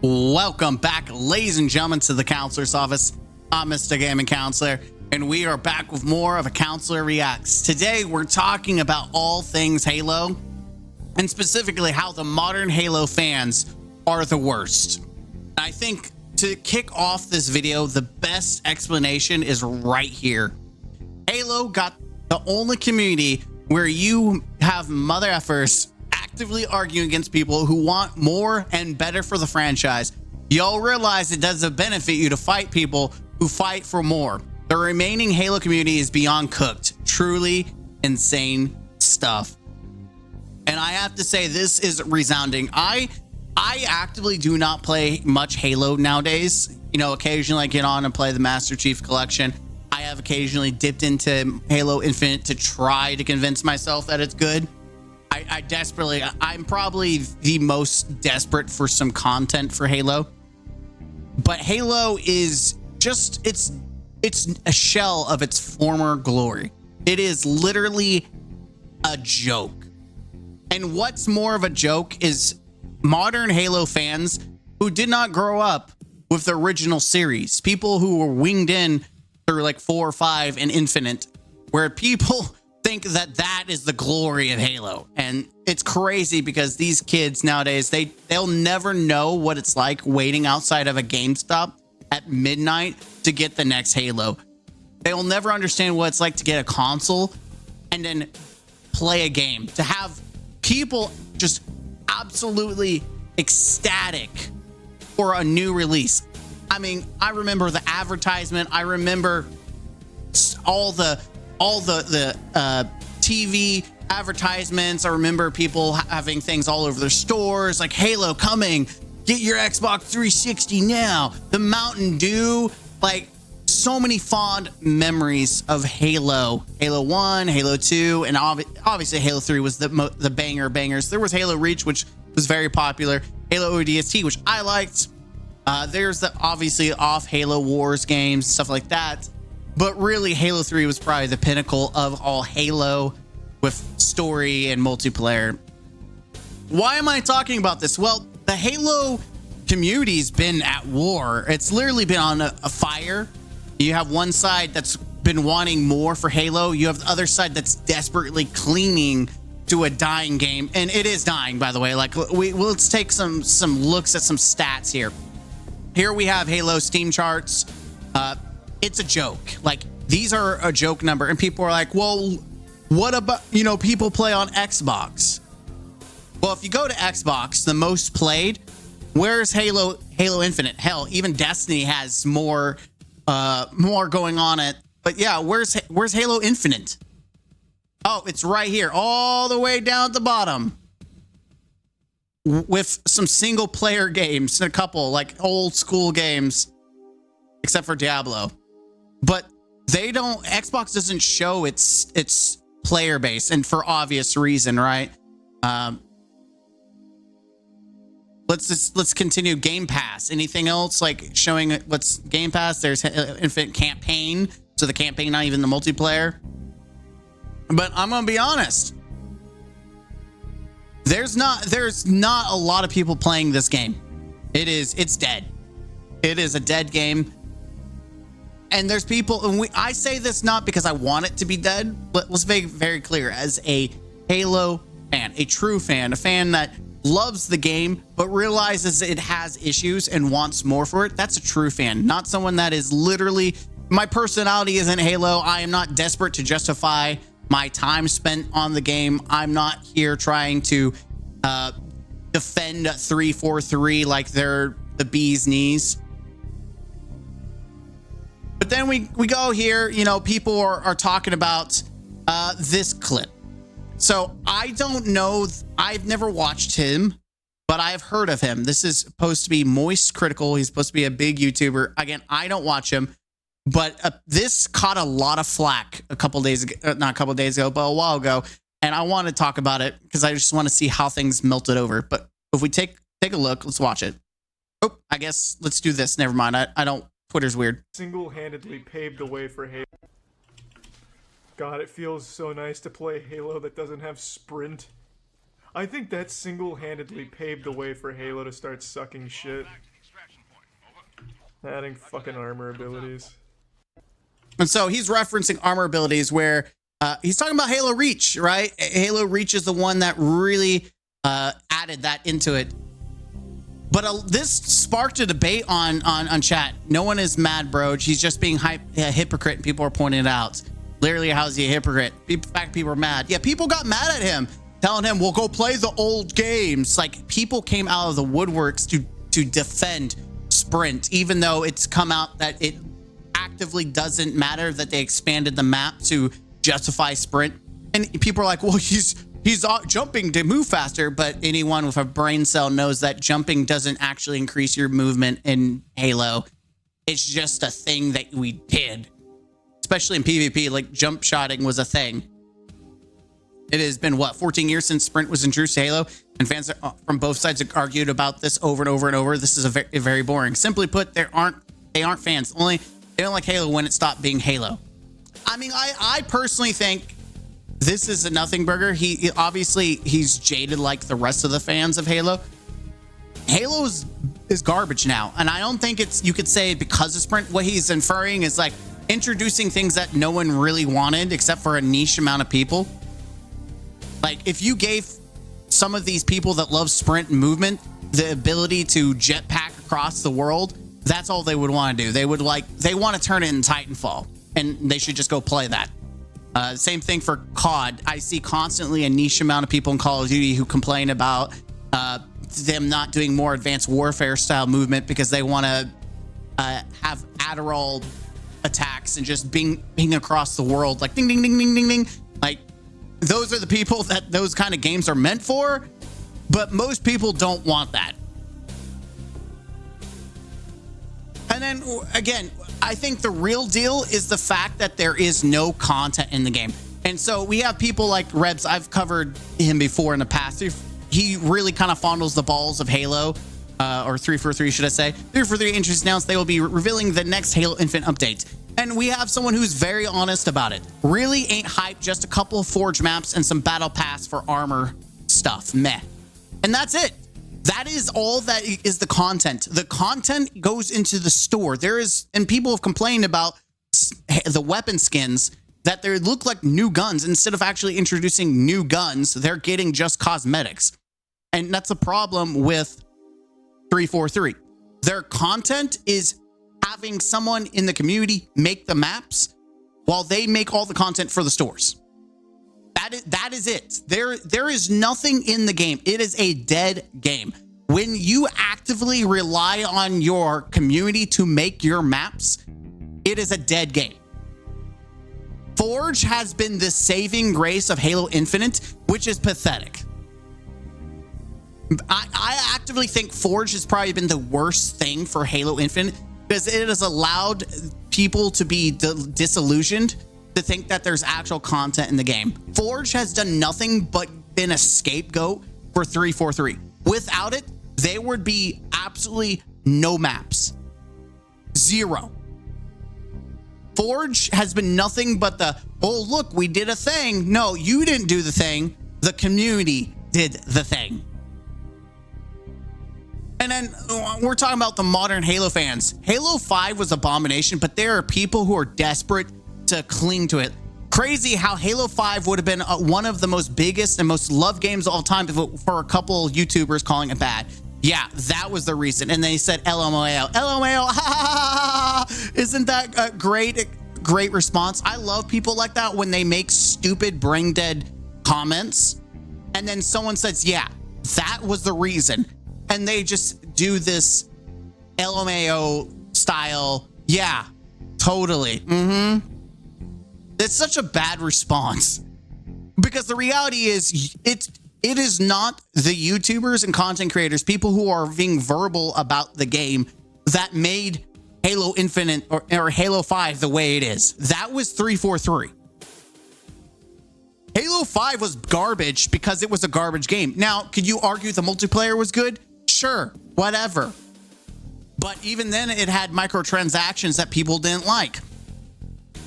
Welcome back, ladies and gentlemen, to the Counselor's Office. I'm Mr. Gaming Counselor, and we are back with more of a Counselor Reacts. Today, we're talking about all things Halo, and specifically how the modern Halo fans are the worst. I think to kick off this video, the best explanation is right here. Halo got the only community where you have mother effers actively arguing against people who want more and better for the franchise. Y'all realize it doesn't benefit you to fight people who fight for more. The remaining Halo community is beyond cooked. Truly insane stuff. And I have to say, this is resounding. I actively do not play much Halo nowadays. You know, occasionally I get on and play the Master Chief Collection. I have occasionally dipped into Halo Infinite to try to convince myself that it's good. I'm probably the most desperate for some content for Halo. But Halo is just, it's a shell of its former glory. It is literally a joke. And what's more of a joke is modern Halo fans who did not grow up with the original series. People who were winged in through like 4 or 5 and Infinite, where people think that that is the glory of Halo. And it's crazy because these kids nowadays, they'll never know what it's like waiting outside of a GameStop at midnight to get the next Halo. They'll never understand what it's like to get a console and then play a game, to have people just absolutely ecstatic for a new release. I mean, I remember the advertisement. I remember all the TV advertisements. I remember people having things all over their stores like Halo coming, get your Xbox 360 now, the Mountain Dew, like so many fond memories of Halo 1, Halo 2, and obviously Halo 3 was the bangers. There was Halo Reach, which was very popular, Halo ODST, which I liked. There's the obviously off Halo Wars games, stuff like that. But really, Halo 3 was probably the pinnacle of all Halo with story and multiplayer. Why am I talking about this? Well, the Halo community's been at war. It's literally been on a fire. You have one side that's been wanting more for Halo. You have the other side that's desperately clinging to a dying game. And it is dying, by the way. Like, let's take some looks at some stats here. Here we have Halo Steam charts. It's a joke. Like, these are a joke number, and people are like, well, what about, you know, people play on Xbox? Well, if you go to Xbox, the most played, where's Halo Infinite? Hell, even Destiny has more going on it. But yeah, where's Halo Infinite? Oh, it's right here, all the way down at the bottom, with some single player games and a couple like old school games, except for Diablo. But they don't, Xbox doesn't show its player base, and for obvious reason, right? Let's continue. Game Pass. Anything else like showing what's Game Pass? There's Infinite Campaign, so the campaign, not even the multiplayer. But I'm gonna be honest, there's not a lot of people playing this game. It's dead. It is a dead game. And there's people, and I say this not because I want it to be dead, but let's make it very clear, as a Halo fan, a true fan, a fan that loves the game but realizes it has issues and wants more for it, that's a true fan, not someone that is literally, my personality isn't Halo. I am not desperate to justify my time spent on the game. I'm not here trying to defend 343 like they're the bee's knees. But then we go here, you know, people are talking about this clip. So I don't know, I've never watched him, but I've heard of him. This is supposed to be Moist Critical. He's supposed to be a big YouTuber. Again, I don't watch him, but this caught a lot of flack a couple days ago, not a couple days ago, but a while ago. And I want to talk about it because I just want to see how things melted over. But if we take a look, let's watch it. Oh, I guess let's do this. Never mind. I don't. Twitter's weird. Single-handedly paved the way for Halo. God, it feels so nice to play Halo that doesn't have sprint. I think that single-handedly paved the way for Halo to start sucking shit. Adding fucking armor abilities. And so he's referencing armor abilities where he's talking about Halo Reach, right? Halo Reach is the one that really added that into it. But this sparked a debate on chat. No one is mad, bro. He's just being a hypocrite, and people are pointing it out. Literally, how's he a hypocrite? In fact, people are mad. Yeah, people got mad at him, telling him, well, go play the old games. Like, people came out of the woodworks to defend Sprint, even though it's come out that it actively doesn't matter that they expanded the map to justify Sprint. And people are like, well, he's jumping to move faster, but anyone with a brain cell knows that jumping doesn't actually increase your movement in Halo. It's just a thing that we did, especially in PvP. Like, jump shotting was a thing. It has been, what, 14 years since Sprint was introduced to Halo, and fans from both sides have argued about this over and over and over. This is very boring. Simply put, they aren't fans. They don't like Halo when it stopped being Halo. I mean, I personally think this is a nothing burger. He obviously he's jaded like the rest of the fans of Halo. Halo is garbage now, and I don't think you could say because of Sprint. What he's inferring is like introducing things that no one really wanted except for a niche amount of people. Like, if you gave some of these people that love Sprint movement the ability to jetpack across the world, that's all they would want to do. They want to turn it in Titanfall, and they should just go play that. Same thing for COD. I see constantly a niche amount of people in Call of Duty who complain about them not doing more advanced warfare style movement because they want to have Adderall attacks and just bing across the world, like ding, ding, ding, ding, ding, ding. Like, those are the people that those kind of games are meant for, but most people don't want that. And then again, I think the real deal is the fact that there is no content in the game. And so we have people like Rebs. I've covered him before in the past. He really kind of fondles the balls of Halo, or 343, should I say. 343 Industries announced they will be revealing the next Halo Infinite update. And we have someone who's very honest about it. Really ain't hype, just a couple of Forge maps and some Battle Pass for armor stuff. Meh. And that's it. That is all that is the content. The content goes into the store. And people have complained about the weapon skins, that they look like new guns. Instead of actually introducing new guns, they're getting just cosmetics. And that's a problem with 343. Their content is having someone in the community make the maps while they make all the content for the stores. That is it. There is nothing in the game. It is a dead game. When you actively rely on your community to make your maps, it is a dead game. Forge has been the saving grace of Halo Infinite, which is pathetic. I actively think Forge has probably been the worst thing for Halo Infinite because it has allowed people to be disillusioned to think that there's actual content in the game. Forge has done nothing but been a scapegoat for 343. Without it, there would be absolutely no maps. Zero. Forge has been nothing but oh, look, we did a thing. No, you didn't do the thing. The community did the thing. And then we're talking about the modern Halo fans. Halo 5 was abomination, but there are people who are desperate to cling to it. Crazy how Halo 5 would have been one of the most biggest and most loved games of all time for a couple YouTubers calling it bad. Yeah, that was the reason. And they said LMAO. LMAO, ha, ha, ha. Isn't that a great response? I love people like that when they make stupid brain dead comments. And then someone says, yeah, that was the reason. And they just do this LMAO style. Yeah, totally. It's such a bad response because the reality is it is not the YouTubers and content creators, people who are being verbal about the game, that made Halo Infinite or Halo 5 the way it is. That was 343. Halo 5 was garbage because it was a garbage game. Now, could you argue the multiplayer was good? Sure, whatever. But even then, it had microtransactions that people didn't like.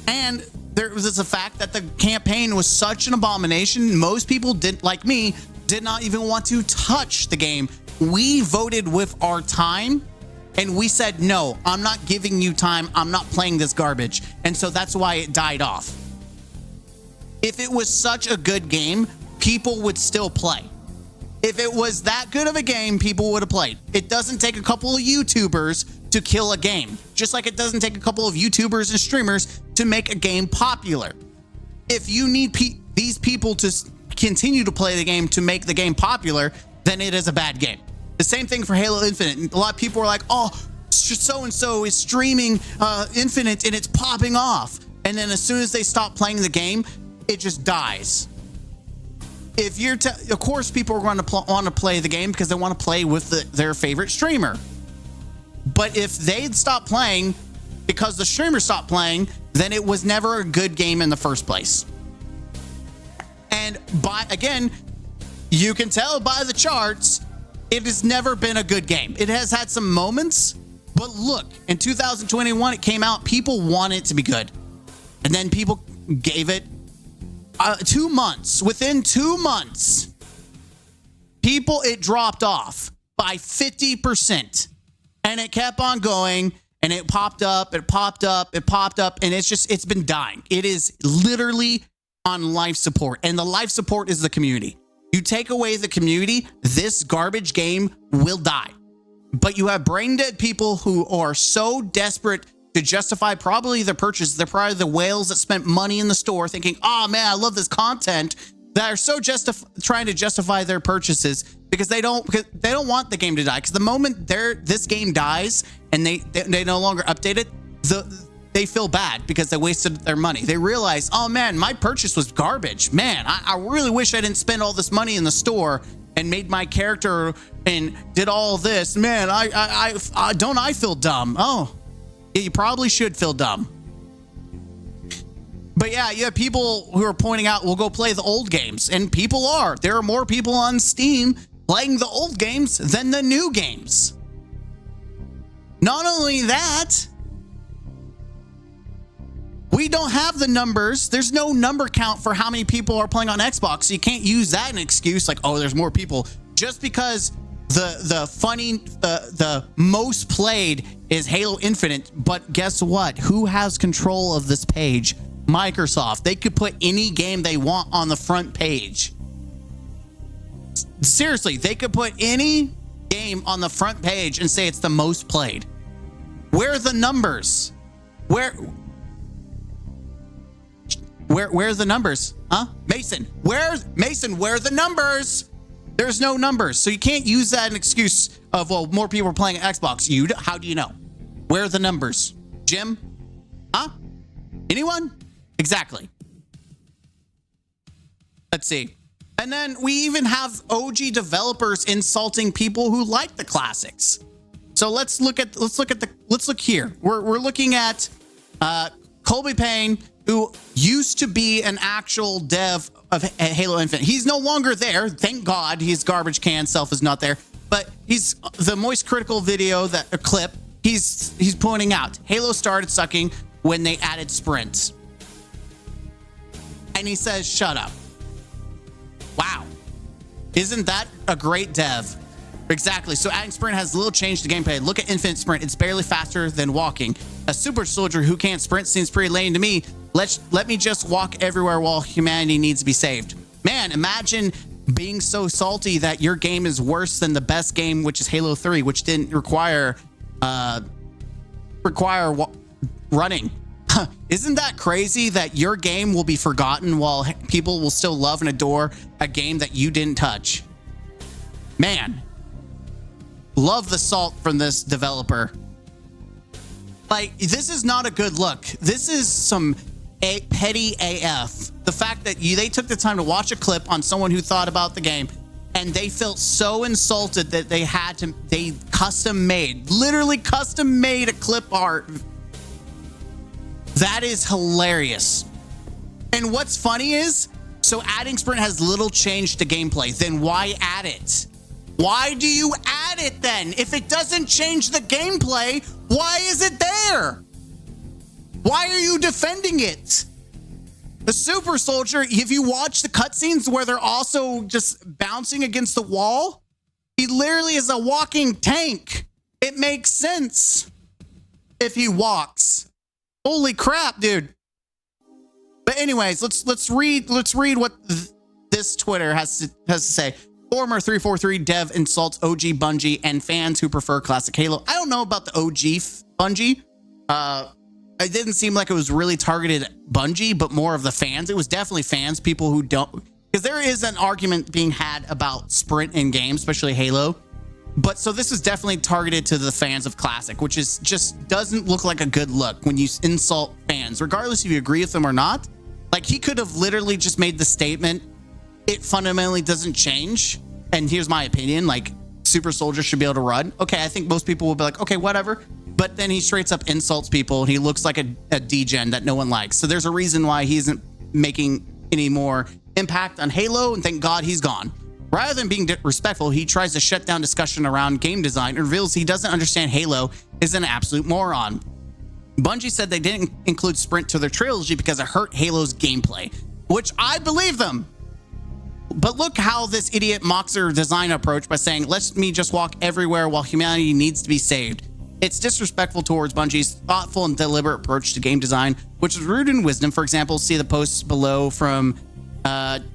And there was a fact that the campaign was such an abomination. Most people did not even want to touch the game. We voted with our time And we said, no, I'm not giving you time. I'm not playing this garbage. And so that's why it died off. If it was such a good game, people would still play. If it was that good of a game, people would have played. It doesn't take a couple of YouTubers to kill a game, just like it doesn't take a couple of YouTubers and streamers to make a game popular. If you need these people to continue to play the game to make the game popular, then it is a bad game. The same thing for Halo Infinite. A lot of people are like, oh, so-and-so is streaming Infinite and it's popping off. And then as soon as they stop playing the game, it just dies. If you're, of course, people are going to want to play the game because they want to play with their favorite streamer. But if they'd stop playing because the streamer stopped playing, then it was never a good game in the first place. And again, you can tell by the charts, it has never been a good game. It has had some moments, but look, in 2021, it came out, people want it to be good. And then people gave it 2 months. Within 2 months, it dropped off by 50%. And it kept on going, and it popped up, and it's been dying. It is literally on life support, and the life support is the community. You take away the community, this garbage game will die. But you have brain dead people who are so desperate to justify probably their purchase. They're probably the whales that spent money in the store thinking, oh man, I love this content, that are so trying to justify their purchases because they don't want the game to die. Because the moment this game dies and they no longer update it, they feel bad because they wasted their money. They realize, oh man, my purchase was garbage. Man, I really wish I didn't spend all this money in the store and made my character and did all this. Man, I feel dumb. Oh, yeah, you probably should feel dumb. But yeah, you have people who are pointing out, we'll go play the old games. And people are. There are more people on Steam playing the old games than the new games. Not only that, we don't have the numbers. There's no number count for how many people are playing on Xbox. So you can't use that as an excuse like, oh, there's more people. Just because the most played is Halo Infinite. But guess what? Who has control of this page? Microsoft. They could put any game they want on the front page. Seriously, they could put any game on the front page and say it's the most played. Where are the numbers? Where are the numbers? Huh? Mason, where are the numbers? There's no numbers. So you can't use that as an excuse of, well, more people are playing Xbox. How do you know? Where are the numbers? Jim? Huh? Anyone? Exactly. Let's see. And then we even have OG developers insulting people who like the classics. So let's look here. We're looking at Colby Payne, who used to be an actual dev of Halo Infinite. He's no longer there. Thank God. His garbage can self is not there. But he's the Moist Critical video, clip. He's pointing out Halo started sucking when they added sprints. And he says, shut up. Wow. Isn't that a great dev? Exactly. So adding sprint has little change to gameplay. Look at Infinite Sprint. It's barely faster than walking. A super soldier who can't sprint seems pretty lame to me. Let me just walk everywhere while humanity needs to be saved. Man, imagine being so salty that your game is worse than the best game, which is Halo 3, which didn't require running. Isn't that crazy that your game will be forgotten while people will still love and adore a game that you didn't touch? Man, love the salt from this developer. Like, this is not a good look. This is some petty AF. The fact that they took the time to watch a clip on someone who thought about the game and they felt so insulted that they literally custom made a clip art. That is hilarious. And what's funny is, so adding sprint has little change to gameplay. Then why add it? Why do you add it then? If it doesn't change the gameplay, why is it there? Why are you defending it? The super soldier, if you watch the cutscenes where they're also just bouncing against the wall, he literally is a walking tank. It makes sense if he walks. Holy crap, dude. But anyways, let's read what this Twitter has to say. Former 343 dev insults OG Bungie and fans who prefer classic Halo. I don't know about the OG Bungie. It didn't seem like it was really targeted at Bungie, but more of the fans. It was definitely fans, people who don't, because there is an argument being had about sprint in games, especially Halo. But so this is definitely targeted to the fans of classic, which is just doesn't look like a good look when you insult fans, regardless if you agree with them or not. Like, he could have literally just made the statement, it fundamentally doesn't change. And here's my opinion, like, super soldiers should be able to run. Okay, I think most people will be like, okay, whatever. But then he straight up insults people and he looks like a degen that no one likes. So there's a reason why he isn't making any more impact on Halo, and thank God he's gone. Rather than being respectful, he tries to shut down discussion around game design and reveals he doesn't understand Halo, is an absolute moron. Bungie said they didn't include sprint to their trilogy because it hurt Halo's gameplay, which I believe them. But look how this idiot mocks their design approach by saying, let me just walk everywhere while humanity needs to be saved. It's disrespectful towards Bungie's thoughtful and deliberate approach to game design, which is rooted in wisdom. For example, see the posts below from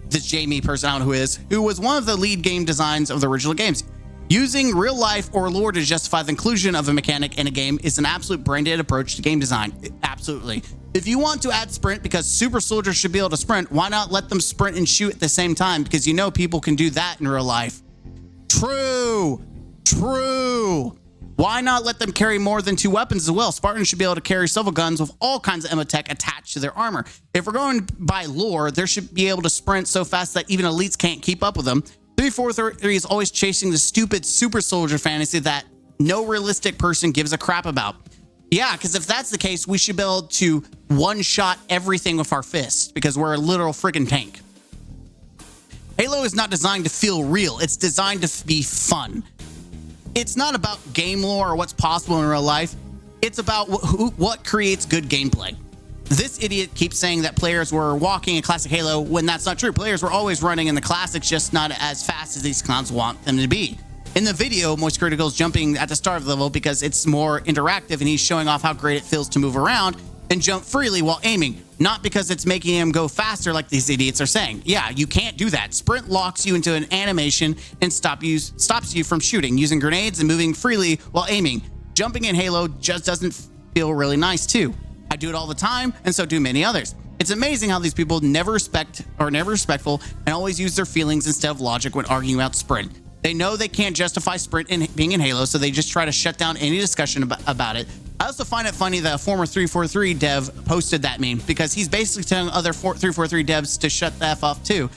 this Jamie person, I don't know who was one of the lead game designs of the original games. Using real life or lore to justify the inclusion of a mechanic in a game is an absolute brain-dead approach to game design. Absolutely. If you want to add sprint because super soldiers should be able to sprint, why not let them sprint and shoot at the same time? Because you know people can do that in real life. True. Why not let them carry more than 2 weapons as well? Spartans should be able to carry several guns with all kinds of ammo tech attached to their armor. If we're going by lore, they should be able to sprint so fast that even elites can't keep up with them. 343 is always chasing the stupid super soldier fantasy that no realistic person gives a crap about. Yeah, because if that's the case, we should be able to one-shot everything with our fists because we're a literal freaking tank. Halo is not designed to feel real. It's designed to be fun. It's not about game lore or what's possible in real life. It's about what creates good gameplay. This idiot keeps saying that players were walking in classic Halo when that's not true. Players were always running in the classics, just not as fast as these clowns want them to be. In the video, Moist Critical is jumping at the start of the level because it's more interactive and he's showing off how great it feels to move around and jump freely while aiming, not because it's making him go faster like these idiots are saying. Yeah, you can't do that. Sprint locks you into an animation and stops you from shooting, using grenades and moving freely while aiming. Jumping in Halo just doesn't feel really nice too. I do it all the time, and so do many others. It's amazing how these people never respectful and always use their feelings instead of logic when arguing about sprint. They know they can't justify sprint in being in Halo, so they just try to shut down any discussion about it. I also find it funny that a former 343 dev posted that meme because he's basically telling other 343 devs to shut the F off too,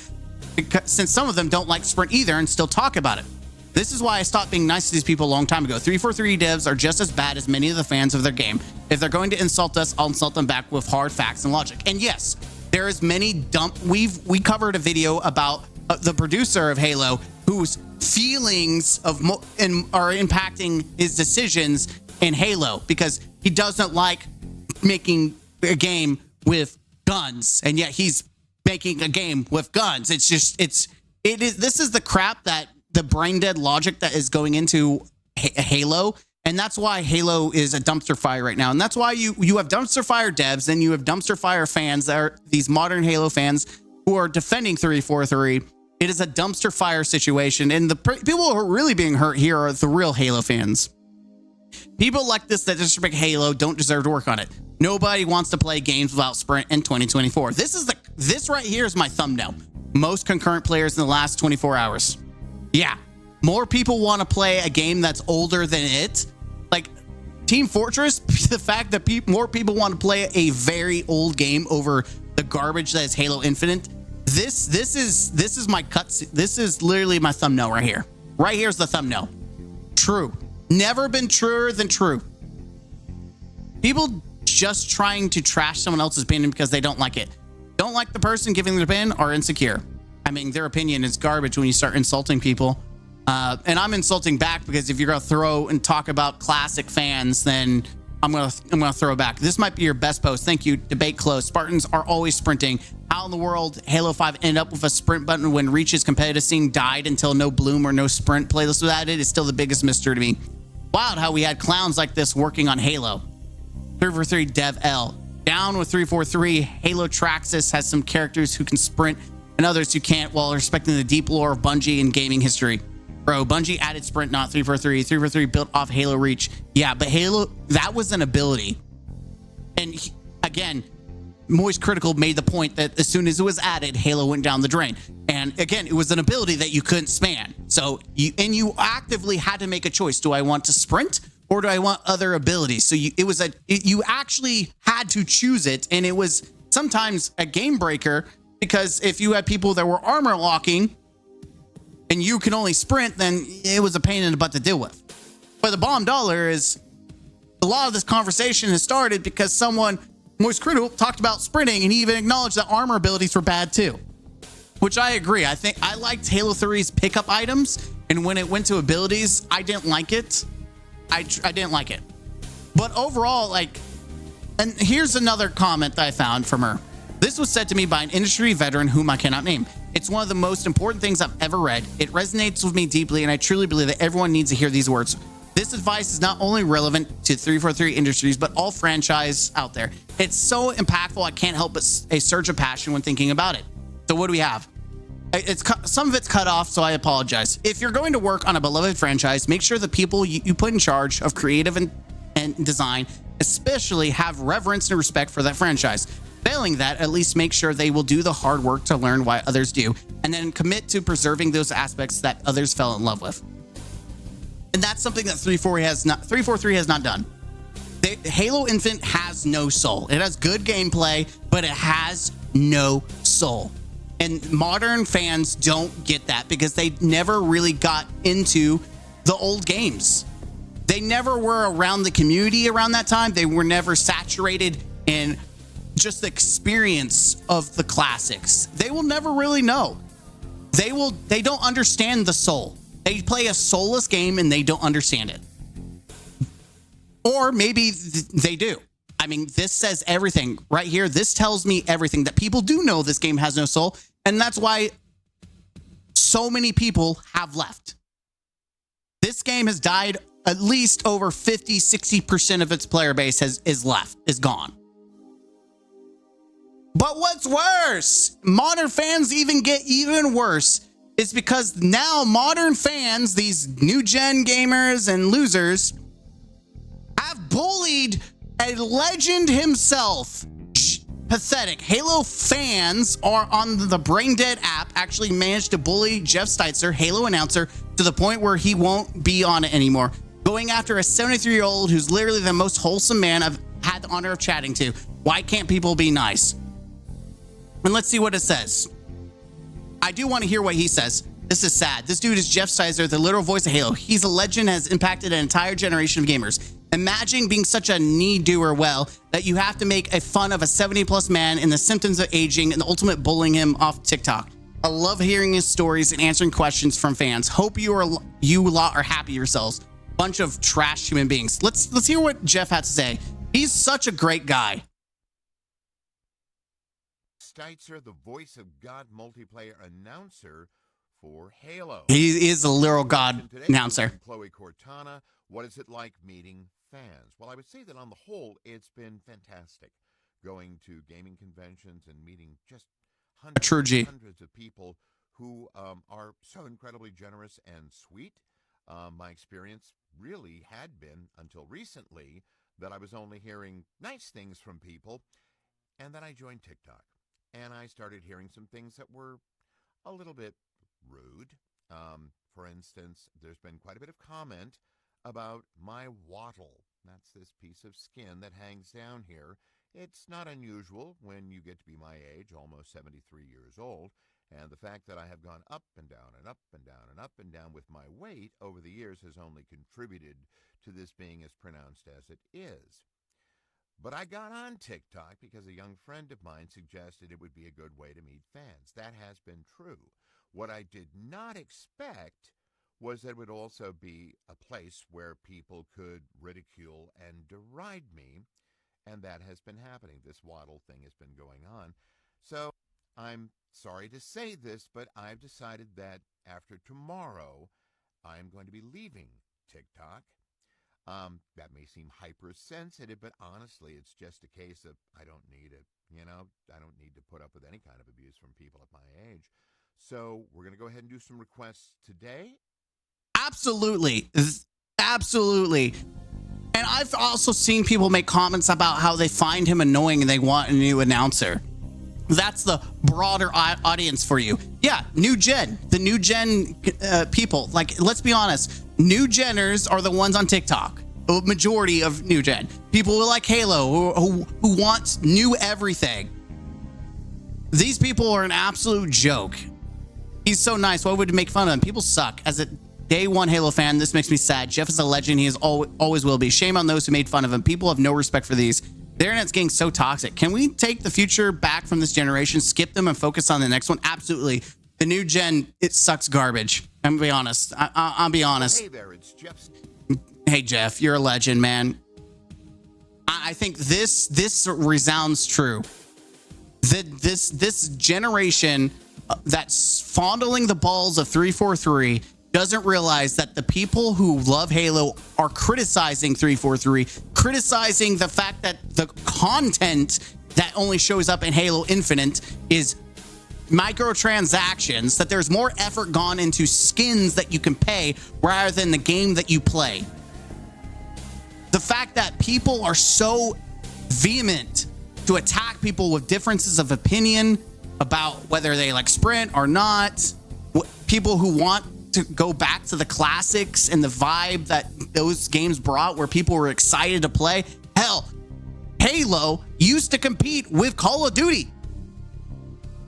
since some of them don't like sprint either and still talk about it. This is why I stopped being nice to these people a long time ago. 343 devs are just as bad as many of the fans of their game. If they're going to insult us, I'll insult them back with hard facts and logic. And yes, there is many we covered a video about the producer of Halo whose feelings are impacting his decisions in Halo because he doesn't like making a game with guns, and yet he's making a game with guns. This is the crap that the brain dead logic that is going into Halo, and that's why Halo is a dumpster fire right now. And that's why you have dumpster fire devs and you have dumpster fire fans that are these modern Halo fans who are defending 343. It is a dumpster fire situation, and the people who are really being hurt here are the real Halo fans. People like this that disrespect Halo don't deserve to work on it. Nobody wants to play games without sprint in 2024. This right here is my thumbnail. Most concurrent players in the last 24 hours. Yeah, more people want to play a game that's older than it. Like Team Fortress, the fact that more people want to play a very old game over the garbage that is Halo Infinite. This is my cuts. This is literally my thumbnail right here. Right here's the thumbnail. True. Never been truer than true. People just trying to trash someone else's opinion because they don't like it. Don't like the person giving their opinion, are insecure. I mean, their opinion is garbage when you start insulting people. And I'm insulting back because if you're going to throw and talk about classic fans, then I'm gonna throw back. This might be your best post. Thank you. Debate closed. Spartans are always sprinting. How in the world Halo 5 ended up with a sprint button when Reach's competitive scene died until no Bloom or no sprint playlist was added is still the biggest mystery to me. Wild how we had clowns like this working on Halo. 343 Dev L. Down with 343. Halo Traxxas has some characters who can sprint and others who can't, while respecting the deep lore of Bungie and gaming history. Bro, Bungie added sprint, not 343. 343 built off Halo Reach. Yeah, but Halo, that was an ability. And again, Moist Critical made the point that as soon as it was added, Halo went down the drain. And again, it was an ability that you couldn't span. So you actively had to make a choice. Do I want to sprint or do I want other abilities? So you actually had to choose it. And it was sometimes a game breaker, because if you had people that were armor locking and you can only sprint, then it was a pain in the butt to deal with. But the bomb dollar is, a lot of this conversation has started because someone, Moist Critical, talked about sprinting, and he even acknowledged that armor abilities were bad too, which I agree. I think I liked Halo 3's pickup items, and when it went to abilities, I didn't like it. I didn't like it. But overall, like, and here's another comment that I found from her. This was said to me by an industry veteran whom I cannot name. It's one of the most important things I've ever read. It resonates with me deeply, and I truly believe that everyone needs to hear these words. This advice is not only relevant to 343 Industries, but all franchise out there. It's so impactful, I can't help but a surge of passion when thinking about it. So what do we have? Some of it's cut off, so I apologize. If you're going to work on a beloved franchise, make sure the people you put in charge of creative and design especially have reverence and respect for that franchise. Failing that, at least make sure they will do the hard work to learn why others do, and then commit to preserving those aspects that others fell in love with. And that's something that 343 has not done. Halo Infinite has no soul. It has good gameplay, but it has no soul. And modern fans don't get that because they never really got into the old games. They never were around the community around that time. They were never saturated in just the experience of the classics. They will never really know. They don't understand the soul. They play a soulless game and they don't understand it. Or maybe they do. I mean, this says everything right here. This tells me everything, that people do know this game has no soul. And that's why so many people have left. This game has died. At least over 50-60% of its player base is gone. But what's worse, modern fans even get even worse. It's because now modern fans, these new gen gamers and losers, have bullied a legend himself. Pathetic. Halo fans are on the Brain Dead app actually managed to bully Jeff Steitzer, Halo announcer, to the point where he won't be on it anymore. Going after a 73-year-old who's literally the most wholesome man I've had the honor of chatting to. Why can't people be nice? And let's see what it says. I do want to hear what he says. This is sad. This dude is Jeff Steitzer, the literal voice of Halo. He's a legend, has impacted an entire generation of gamers. Imagine being such a knee-doer that you have to make a fun of a 70-plus man and the symptoms of aging and the ultimate bullying him off TikTok. I love hearing his stories and answering questions from fans. Hope you lot are happy yourselves. Bunch of trash human beings. Let's hear what Jeff had to say. He's such a great guy. Steitzer, the voice of God multiplayer announcer for Halo. He is a literal God announcer. Chloe Cortana, what is it like meeting fans? Well, I would say that on the whole, it's been fantastic. Going to gaming conventions and meeting just hundreds of people who are so incredibly generous and sweet. My experience really had been, until recently, that I was only hearing nice things from people, and then I joined TikTok, and I started hearing some things that were a little bit rude. For instance, there's been quite a bit of comment about my wattle. That's this piece of skin that hangs down here. It's not unusual when you get to be my age, almost 73 years old, and the fact that I have gone up and down and up and down and up and down with my weight over the years has only contributed to this being as pronounced as it is. But I got on TikTok because a young friend of mine suggested it would be a good way to meet fans. That has been true. What I did not expect was that it would also be a place where people could ridicule and deride me, and that has been happening. This waddle thing has been going on. So I'm sorry to say this, but I've decided that after tomorrow, I'm going to be leaving TikTok. That may seem hypersensitive, but honestly, it's just a case of I don't need it. I don't need to put up with any kind of abuse from people at my age. So we're going to go ahead and do some requests today. Absolutely. Absolutely. And I've also seen people make comments about how they find him annoying and they want a new announcer. That's the broader audience for you. Yeah, new gen, the new gen people. Like, let's be honest, new geners are the ones on TikTok. A majority of new gen people who like Halo, who want new everything. These people are an absolute joke. He's so nice. Why would you make fun of him? People suck. As a day one Halo fan, this makes me sad. Jeff is a legend. He is always will be. Shame on those who made fun of him. People have no respect for these. The internet's getting so toxic. Can we take the future back from this generation, skip them, and focus on the next one? Absolutely. The new gen, it sucks garbage. I'm gonna be honest. I'll be honest. Hey there, it's Jeff. Hey Jeff, you're a legend, man. I think this resounds true. This generation that's fondling the balls of 343 doesn't realize that the people who love Halo are criticizing 343, criticizing the fact that the content that only shows up in Halo Infinite is microtransactions, that there's more effort gone into skins that you can pay rather than the game that you play. The fact that people are so vehement to attack people with differences of opinion about whether they like Sprint or not, people who want to go back to the classics and the vibe that those games brought where people were excited to play. Hell, Halo used to compete with Call of Duty.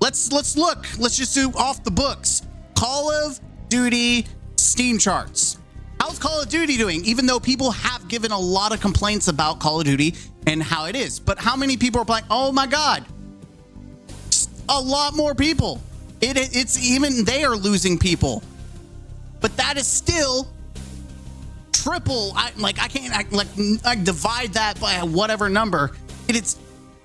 Let's look. Let's just do off the books. Call of Duty Steam charts. How's Call of Duty doing? Even though people have given a lot of complaints about Call of Duty and how it is. But how many people are playing? Oh my God. A lot more people. It's even they are losing people. But that is still triple. I divide that by whatever number. It's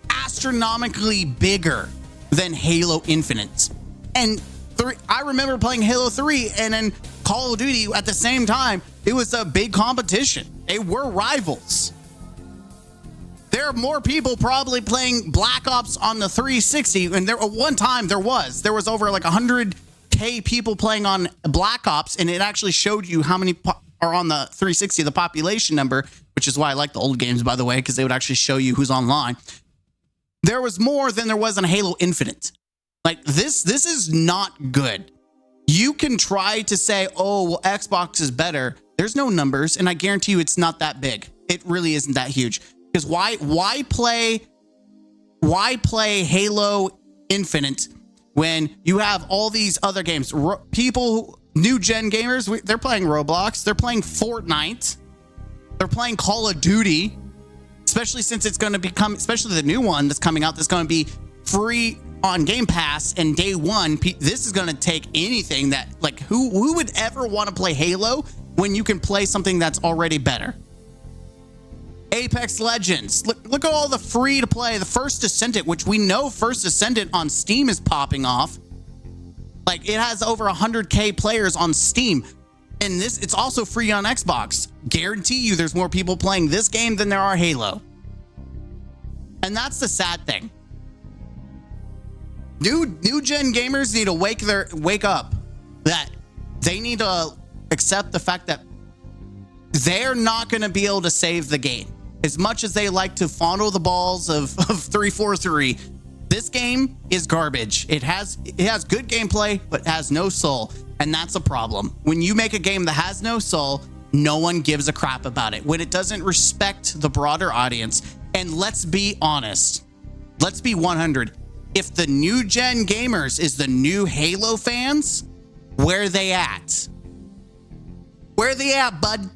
astronomically bigger than Halo Infinite. And I remember playing Halo 3 and then Call of Duty at the same time. It was a big competition. They were rivals. There are more people probably playing Black Ops on the 360. And there one time there was over like 100K people playing on Black Ops, and it actually showed you how many are on the 360, the population number, which is why I like the old games, by the way, because they would actually show you who's online. There was more than there was in Halo Infinite. Like this is not good. You can try to say, oh, well, Xbox is better. There's no numbers, and I guarantee you it's not that big. It really isn't that huge. Because why play Halo Infinite when you have all these other games? People, new gen gamers, they're playing Roblox, they're playing Fortnite, they're playing Call of Duty, especially since it's going to become, especially the new one that's coming out, that's going to be free on Game Pass, and day one, this is going to take anything that, like, who would ever want to play Halo when you can play something that's already better? Apex Legends. Look at all the free to play. The First Descendant, which we know First Descendant on Steam is popping off. Like, it has over 100K players on Steam. And it's also free on Xbox. Guarantee you there's more people playing this game than there are Halo. And that's the sad thing. New gen gamers need to wake up that they need to accept the fact that they're not going to be able to save the game. As much as they like to fondle the balls of 343, this game is garbage. It has good gameplay, but has no soul. And that's a problem. When you make a game that has no soul, no one gives a crap about it. When it doesn't respect the broader audience. And let's be honest. Let's be 100. If the new gen gamers is the new Halo fans, where are they at? Where are they at, bud?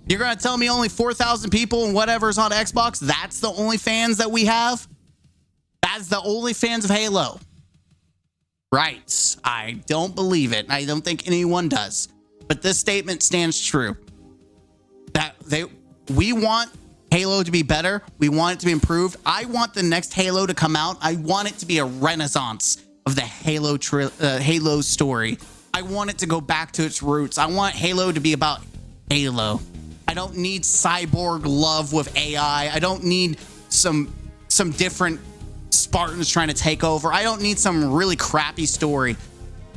You're going to tell me only 4,000 people and whatever's on Xbox, that's the only fans that we have? That's the only fans of Halo. Right. I don't believe it. I don't think anyone does. But this statement stands true. That we want Halo to be better. We want it to be improved. I want the next Halo to come out. I want it to be a renaissance of the Halo story. I want it to go back to its roots. I want Halo to be about Halo. I don't need cyborg love with AI. I don't need some different Spartans trying to take over. I don't need some really crappy story.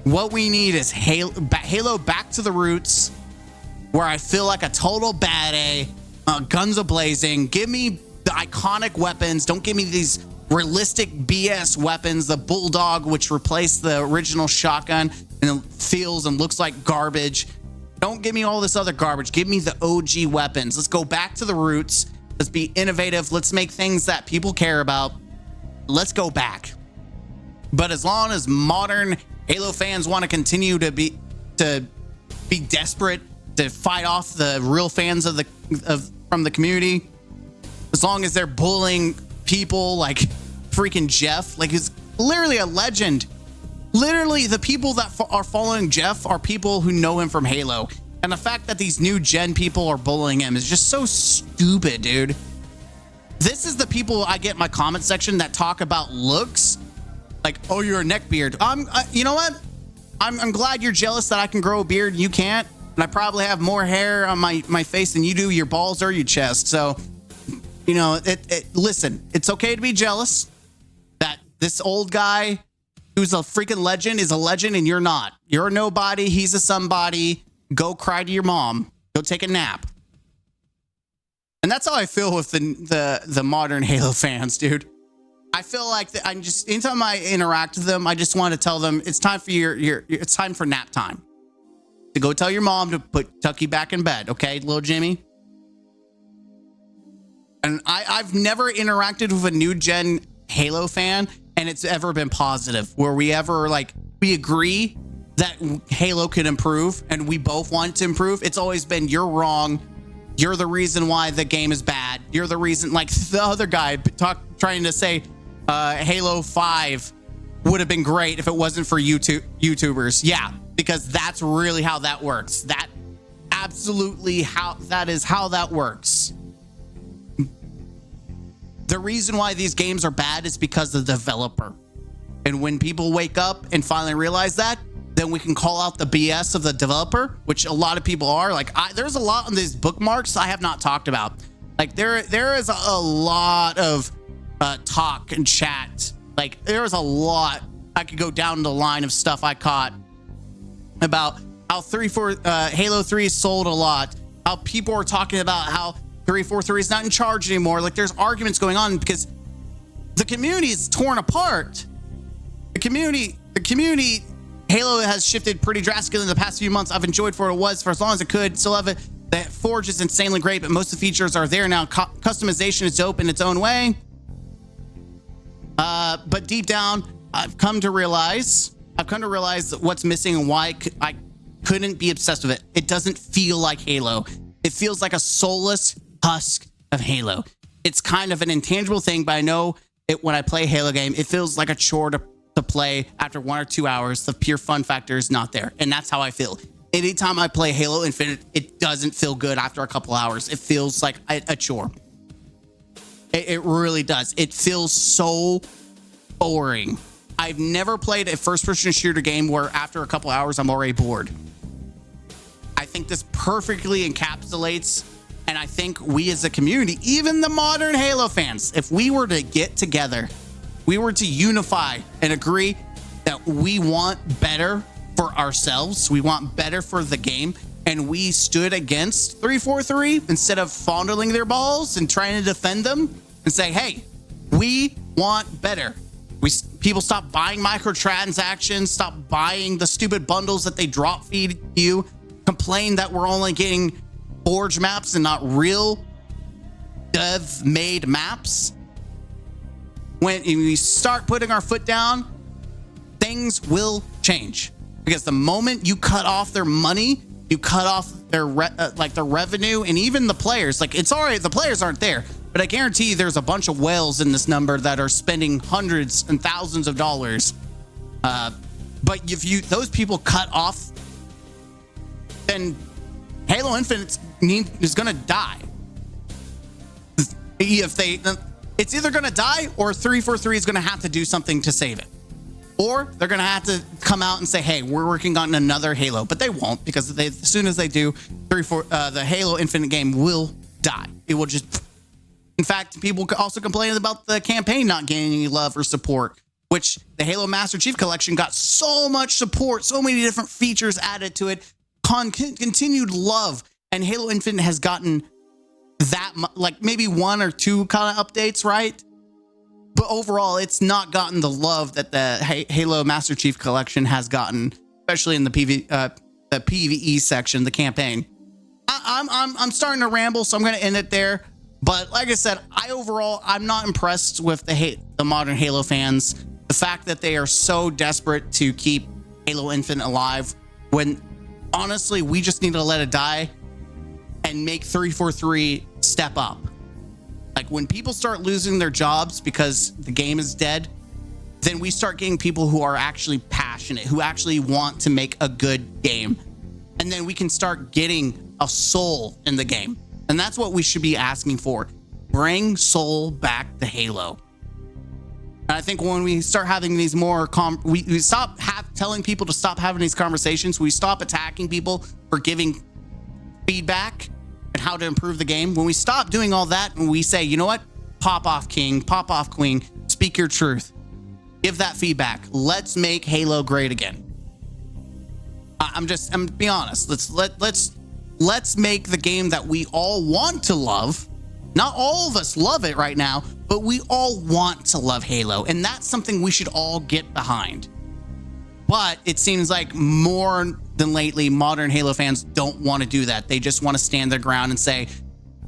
What we need is Halo back to the roots, where I feel like a total bad A, guns a-blazing. Give me the iconic weapons. Don't give me these realistic BS weapons. The Bulldog, which replaced the original shotgun and it feels and looks like garbage. Don't give me all this other garbage. Give me the OG weapons. Let's go back to the roots. Let's be innovative. Let's make things that people care about. Let's go back. But as long as modern Halo fans want to continue to be desperate to fight off the real fans from the community, as long as they're bullying people like freaking Jeff, like he's literally a legend. Literally, the people that are following Jeff are people who know him from Halo. And the fact that these new gen people are bullying him is just so stupid, dude. This is the people I get in my comment section that talk about looks. Like, oh, you're a neckbeard. You know what? I'm glad you're jealous that I can grow a beard and you can't. And I probably have more hair on my face than you do, your balls or your chest. So, you know, listen, it's okay to be jealous that this old guy who's a freaking legend is a legend and you're not. You're a nobody. He's a somebody. Go cry to your mom. Go take a nap. And that's how I feel with the modern Halo fans, dude. I feel like I'm just, anytime I interact with them, I just want to tell them it's time for it's time for nap time. To go tell your mom to tuck you back in bed, okay, little Jimmy? And I've never interacted with a new gen Halo fan and it's ever been positive, where we agree that Halo could improve and we both want to improve. It's always been, you're wrong. You're the reason why the game is bad. You're the reason, like the other guy trying to say Halo 5 would have been great if it wasn't for YouTubers. Yeah, because that's really how that works. That is how that works. The reason why these games are bad is because of the developer. And when people wake up and finally realize that, then we can call out the BS of the developer, which a lot of people are. Like, there's a lot on these bookmarks I have not talked about. Like, there is a lot of talk and chat. Like, there's a lot. I could go down the line of stuff I caught about how Halo 3 sold a lot. How people are talking about how 343 is not in charge anymore. Like, there's arguments going on because the community is torn apart. The community, Halo has shifted pretty drastically in the past few months. I've enjoyed for what it was for as long as I could. Still love it. The Forge is insanely great, but most of the features are there now. Customization is dope in its own way. But deep down, I've come to realize what's missing and why I couldn't be obsessed with it. It doesn't feel like Halo. It feels like a soulless husk of Halo. It's kind of an intangible thing, but I know it when I play a Halo game, it feels like a chore to play after 1 or 2 hours. The pure fun factor is not there. And that's how I feel. Anytime I play Halo Infinite, it doesn't feel good after a couple hours. It feels like a chore. It really does. It feels so boring. I've never played a first-person shooter game where after a couple hours, I'm already bored. I think this perfectly encapsulates, and I think we as a community, even the modern Halo fans, if we were to get together, we were to unify and agree that we want better for ourselves, we want better for the game, and we stood against 343 instead of fondling their balls and trying to defend them and say, hey, we want better. People stop buying microtransactions, stop buying the stupid bundles that they drop feed you, complain that we're only getting Forge maps and not real dev-made maps. When we start putting our foot down, things will change. Because the moment you cut off their money, you cut off their their revenue, and even the players. Like, it's all right, the players aren't there, but I guarantee you there's a bunch of whales in this number that are spending hundreds and thousands of dollars. But if those people cut off, then Halo Infinite is gonna die. It's either gonna die or 343 is gonna have to do something to save it. or they're going to have to come out and say, hey, we're working on another Halo. But they won't, because as soon as they do, the Halo Infinite game will die. It will just... In fact, people also complain about the campaign not gaining any love or support, which the Halo Master Chief Collection got so much support, so many different features added to it, continued love, and Halo Infinite has gotten that, like maybe 1 or 2 kind of updates, right? But overall, it's not gotten the love that the Halo Master Chief Collection has gotten, especially in the PvE section, the campaign. I'm starting to ramble, so I'm going to end it there. But like I said, I'm not impressed with the modern Halo fans. The fact that they are so desperate to keep Halo Infinite alive, when honestly, we just need to let it die and make 343 step up. Like, when people start losing their jobs because the game is dead, then we start getting people who are actually passionate, who actually want to make a good game. And then we can start getting a soul in the game. And that's what we should be asking for. Bring soul back to Halo. And I think when we start having these more, we stop telling people to stop having these conversations, we stop attacking people for giving feedback and how to improve the game. When we stop doing all that and we say, you know what? Pop off, king. Pop off, queen. Speak your truth. Give that feedback. Let's make Halo great again. I'm be honest. Let's make the game that we all want to love. Not all of us love it right now, but we all want to love Halo, and that's something we should all get behind. But it seems like more than lately, modern Halo fans don't want to do that. They just want to stand their ground and say,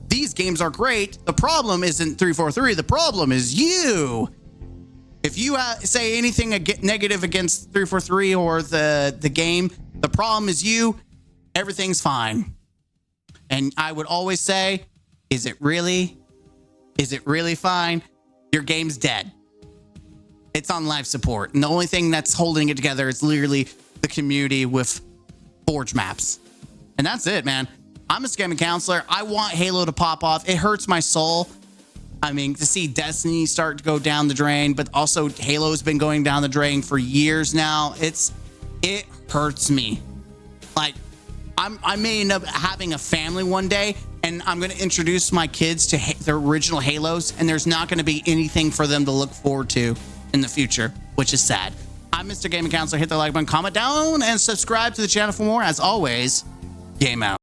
these games are great. The problem isn't 343. The problem is you. If you say anything negative against 343 or the game, the problem is you. Everything's fine. And I would always say, is it really fine? Your game's dead. It's on life support. And the only thing that's holding it together is literally the community with Forge maps. And that's it, man. I'm a scamming counselor. I want Halo to pop off. It hurts my soul. I mean, to see Destiny start to go down the drain, but also Halo's been going down the drain for years now. It hurts me. Like, I may end up having a family one day, and I'm going to introduce my kids to the original Halos, and there's not going to be anything for them to look forward to in the future, which is sad. I'm Mr. Gaming Counselor. Hit the like button, comment down, and subscribe to the channel for more. As always, game out.